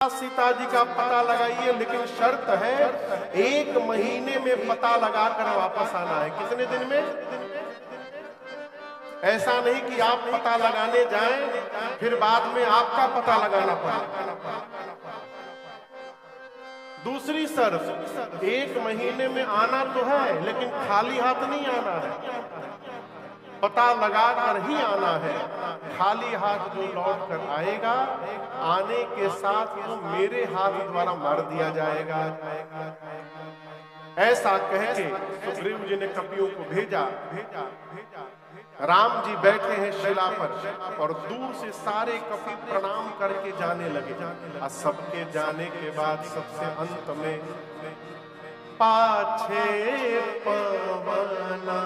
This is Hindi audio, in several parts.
सीता जी का पता लगाइए, लेकिन शर्त है 1 महीने में पता लगाकर वापस आना है। कितने दिन में? ऐसा नहीं कि आप पता लगाने जाएं फिर बाद में आपका पता लगाना पड़े। दूसरी शर्त, 1 महीने में आना तो है लेकिन खाली हाथ नहीं आना है, पता लगाकर ही आना है। खाली हाथ जो लौट कर आएगा, आने के साथ वो मेरे हाथ द्वारा मार दिया जाएगा। ऐसा कह के सुग्रीव जी ने कपियों को भेजा। राम जी बैठे हैं शिला पर और दूर से सारे कपि प्रणाम करके जाने लगे। और सबके जाने के बाद सबसे अंत में पाछे पवना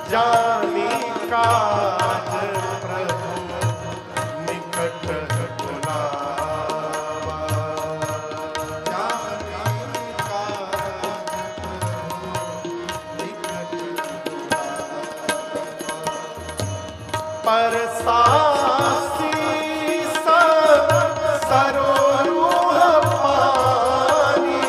जानी काज प्रभु निकट बुलावा। जानी काज निकट पर सासी सब सरोरूह पानी।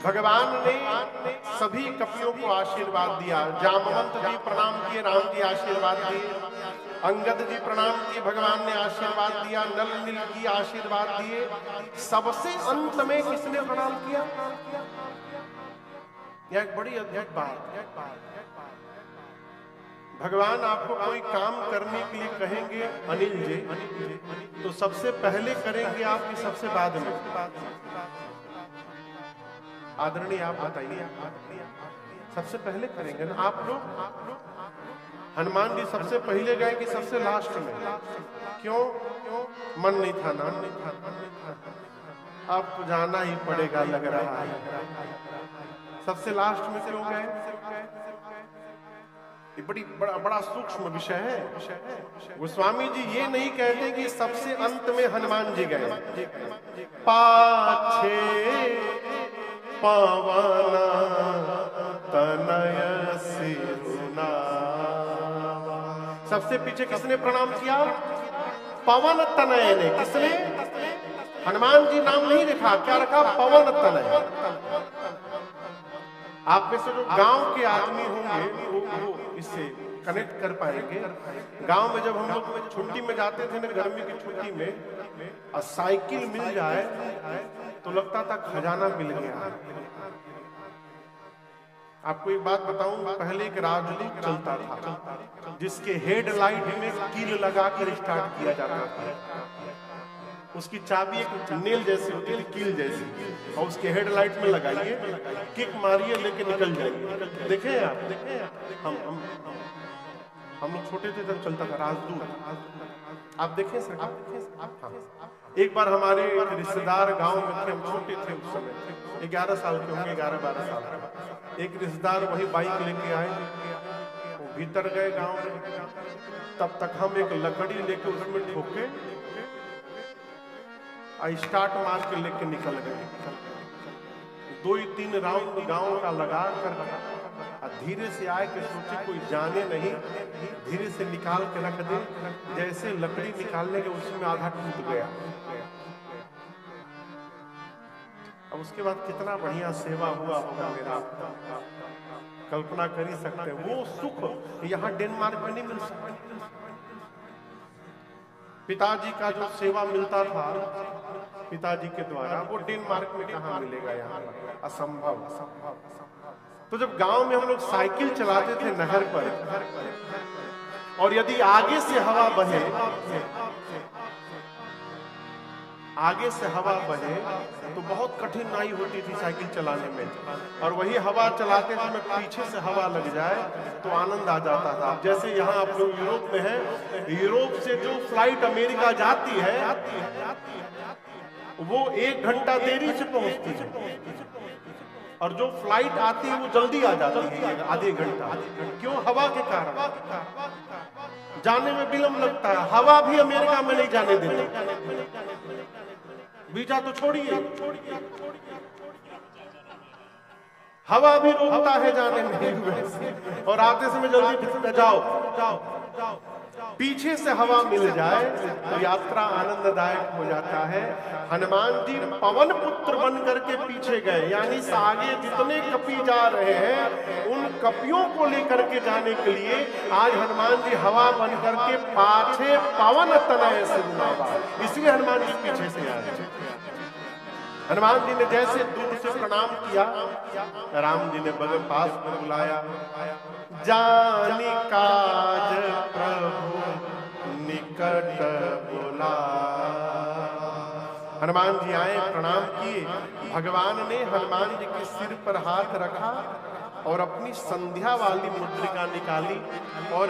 भगवान ने सभी कपियों को आशीर्वाद दिया। जामवंत जी प्रणाम किए, राम जी आशीर्वाद दिए। अंगद जी प्रणाम किए, भगवान ने आशीर्वाद दिया। नल नील की आशीर्वाद दिए। सबसे अंत में किसने प्रणाम किया? यह एक बड़ी अद्भुत बात। भगवान आपको कोई काम करने के लिए कहेंगे, अनिल जी, तो सबसे पहले करेंगे आपकी, सबसे बाद में? आदरणीय आप बताइए, सबसे पहले करेंगे ना आप लोग? हनुमान जी सबसे पहले गए कि सबसे लास्ट में? क्यों? मन नहीं था ना? अब तो जाना ही पड़ेगा लग रहा है। सबसे लास्ट में क्यों गए? ये बड़ा सूक्ष्म विषय है। गोस्वामी जी ये नहीं कहते कि सबसे अंत में हनुमान जी गए। पाछे पवन तनय सिरुना। सबसे पीछे किसने प्रणाम किया? पवन तनय ने। किसने? हनुमान जी नाम नहीं लिखा, क्या रखा? पवन तनय। आप में से जो गांव के आदमी होंगे वो इससे कनेक्ट कर पाएंगे। गांव में जब हम लोग छुट्टी में जाते थे ना, गर्मी की छुट्टी में, और साइकिल मिल जाए तो लगता था खजाना मिल गया। आपको एक बात बताऊं, पहले एक राजदूत चलता था जिसके हेडलाइट में कील लगाकर स्टार्ट किया जाता था। उसकी चाबी एक नेल जैसी होती थी, कील जैसी, और उसके हेडलाइट में लगाइए, किक मारिए, लेके निकल जाइए। देखे आप? हम लोग छोटे थे तब चलता था राजदूत। आप देखे सर? हाँ। एक बार हमारे रिश्तेदार गांव में थे, हम छोटे थे उस समय, 11 साल के होंगे, 11-12 साल के। एक रिश्तेदार वही बाइक लेके आए, वो भीतर गए गांव में। तब तक हम एक लकड़ी लेके उसमें ठोके, स्टार्ट मार के लेके निकल गए। 2-3 राउंड गांव का लगा कर धीरे से आए के सोचे कोई जाने नहीं, धीरे से निकाल के रख दे। जैसे लकड़ी निकालने के उसमें आधा टूट गया। अब उसके बाद कितना बढ़िया सेवा हुआ होगा मेरा, कल्पना कर ही सकते हैं। वो सुख यहाँ डेनमार्क में नहीं मिल सकता। पिताजी का जो सेवा मिलता था पिताजी के द्वारा, वो डेनमार्क में कहाँ मिलेगा? यहाँ असंभव। तो जब गांव में हम लोग साइकिल चलाते थे नहर पर, और यदि आगे से हवा बहे, आगे से हवा बहे तो बहुत कठिनाई होती थी साइकिल चलाने में, और वही हवा चलाते समय पीछे से हवा लग जाए तो आनंद आ जाता था। जैसे यहाँ आप लोग यूरोप में हैं, यूरोप से जो फ्लाइट अमेरिका जाती है वो 1 घंटा देरी से पहुंचती है, और जो फ्लाइट आती है वो जल्दी आ जाती है आधे घंटा। क्यों? हवा के कारण जाने में विलंब लगता है। हवा भी अमेरिका में नहीं जाने देती, वीजा तो छोड़िए, हवा भी रोकता है जाने में, और आते समय जल्दी जाओ। पीछे से हवा मिल जाए तो यात्रा आनंददायक हो जाता है। हनुमान जी पवन पुत्र बन करके पीछे गए, यानी आगे जितने कपी जा रहे हैं उन कपियों को लेकर के जाने के लिए आज हनुमान जी हवा बन करके पाछे पवन तनय सिंहावा, इसलिए हनुमान जी पीछे से आए। हनुमान जी ने जैसे दूर से प्रणाम किया, राम जी ने बगल पास में बुलाया, जानी काज प्रभु निकट बुला। हनुमान जी आए, प्रणाम किए। भगवान ने हनुमान जी के सिर पर हाथ रखा और अपनी संध्या वाली मुद्रिका निकाली और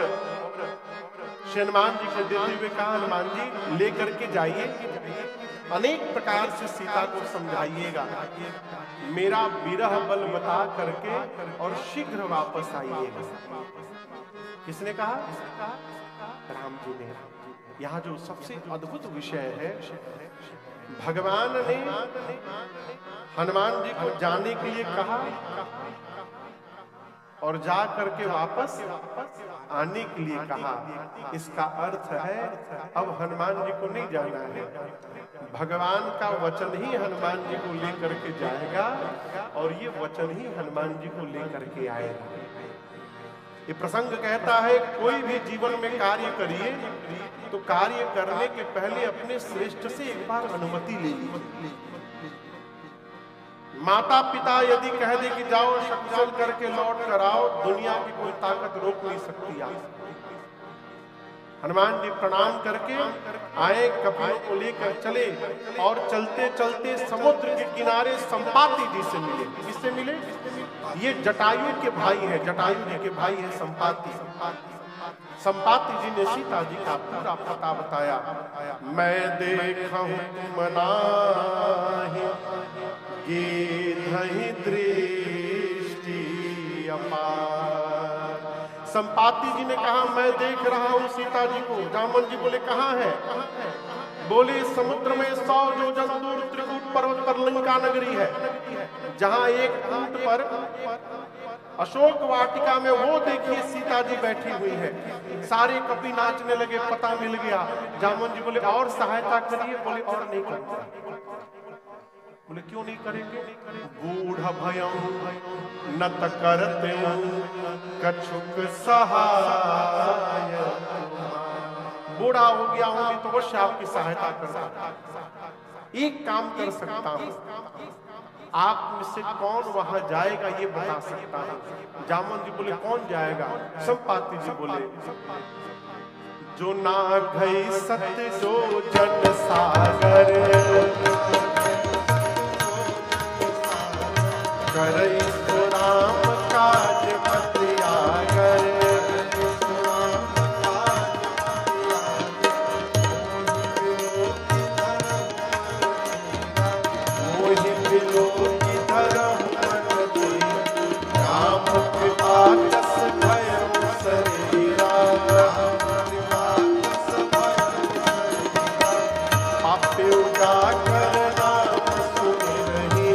हनुमान जी को देते हुए कहा, हनुमान जी लेकर के जाइए, अनेक प्रकार से सीता को समझाइएगा, मेरा विरह बल बता करके और शीघ्र वापस आइएगा। किसने कहा? राम जी ने। यहाँ जो सबसे अद्भुत विषय है, भगवान ने हनुमान जी को जाने के लिए कहा और जा करके वापस आने के लिए कहा। इसका अर्थ है अब हनुमान जी को नहीं जाना है, भगवान का वचन ही हनुमान जी को लेकर के जाएगा और ये वचन ही हनुमान जी को लेकर के आएगा। ये प्रसंग कहता है कोई भी जीवन में कार्य करिए तो कार्य करने के पहले अपने श्रेष्ठ से एक बार अनुमति ले लीजिए। माता पिता यदि कह दे कि जाओ शकुशल करके लौट कर आओ, दुनिया की कोई ताकत रोक नहीं सकती आप। हनुमान जी प्रणाम करके आए, कपियों को लेकर चले और चलते चलते समुद्र के किनारे संपाति जी से मिले। किससे मिले? ये जटायु के भाई हैं, जटायु जी के भाई हैं संपाति। संपाति जी ने सीता जी का पूरा पता बताया। मैं देखूं मनाहि गिधहि दृष्टि अपार। संपाति जी ने कहा मैं देख रहा हूं सीता जी को। जामन जी बोले कहाँ है? बोले समुद्र में 100 योजन दूर त्रिकूट पर्वत पर लंका नगरी है, जहां एक ऊंट पर अशोक वाटिका में वो देखिए सीता जी बैठी हुई है। सारे कपि नाचने लगे, पता मिल गया। जामन जी बोले और सहायता करिए। बोले और नहीं करूंगा। बोले क्यों नहीं करेंगे? गूढ़ भयं नत करते कछुक सहाय। बूढ़ा हो गया हूं तो अवश्य आपकी सहायता करता। एक काम कर सकता हूं, आप में से कौन वहां जाएगा ये बता सकता है। जामन जी बोले कौन जाएगा? संपाति जी बोले जो ना गई सत्य जो जन सागर करई सो राम काज पतियागर। मोहि बिलो की धरम मन दी, राम कृपा कस भयउ शरीरा। आपे उजागर नाम सुमिरहि,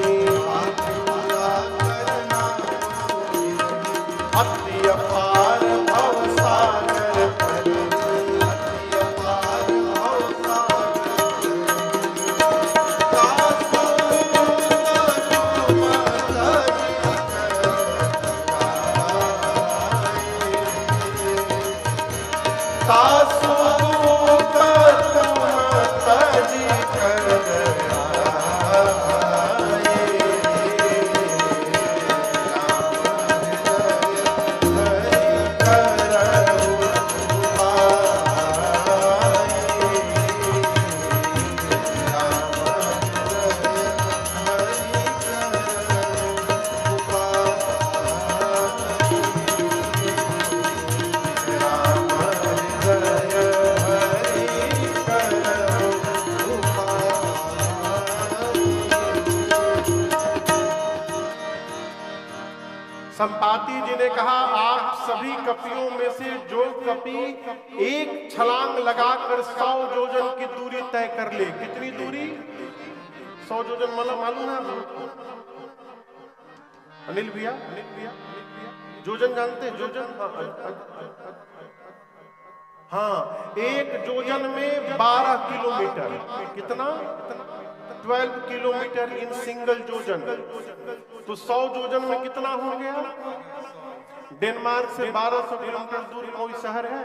सभी कपियों में से जो कपि एक छलांग लगाकर 100 योजन की दूरी तय कर ले। कितनी दूरी? 100 योजन मतलब मालूम है आपको? अनिल भैया योजन जानते हैं? योजन, हाँ, एक योजन में 12 किलोमीटर। कितना? 12 किलोमीटर इन सिंगल योजन। तो 100 योजन में कितना हो गया? डेनमार्क से 1200 किलोमीटर दूर कोई शहर है?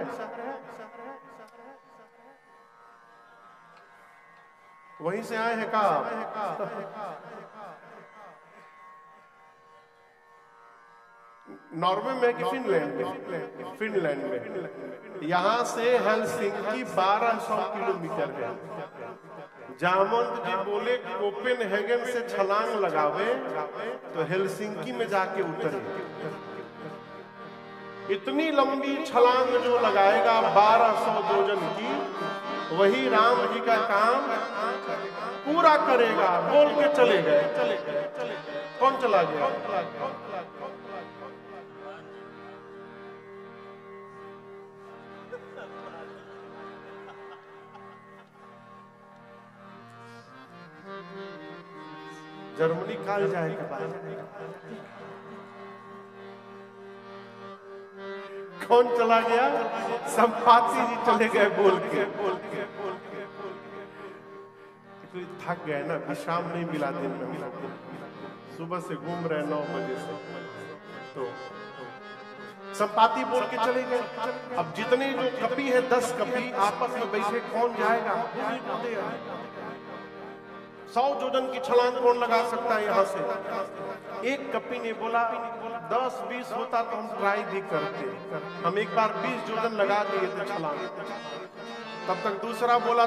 वहीं से आए हैं का? नॉर्वे में कि फिनलैंड में? फिनलैंड में। यहां से हेलसिंकी 1200 किलोमीटर है। जामवंत जी बोले कोपेनहेगन से छलांग लगावे तो हेलसिंकी में जाके उतरे। इतनी लंबी छलांग जो लगाएगा 1200 योजन की, वही राम जी का काम पूरा करेगा। बोल के चले गए। कौन चला गया? जर्मनी काल जाए के बाद कौन चला गया? संपाति जी चले गए बोल के। थक गए ना, विश्राम नहीं मिला दिन में। सुबह से घूम रहे 9 बजे से, तो संपाति बोल के चले गए। अब जितने जो कपि है 10 कपि आपस में बैठे, कौन जाएगा? 100 योजन की छलांग कौन लगा सकता है यहाँ से? एक कपि ने बोला 10-20 होता तो हम ट्राई भी करते। हम एक बार 20 योजन लगा दिए थे छलांग। तब तक दूसरा बोला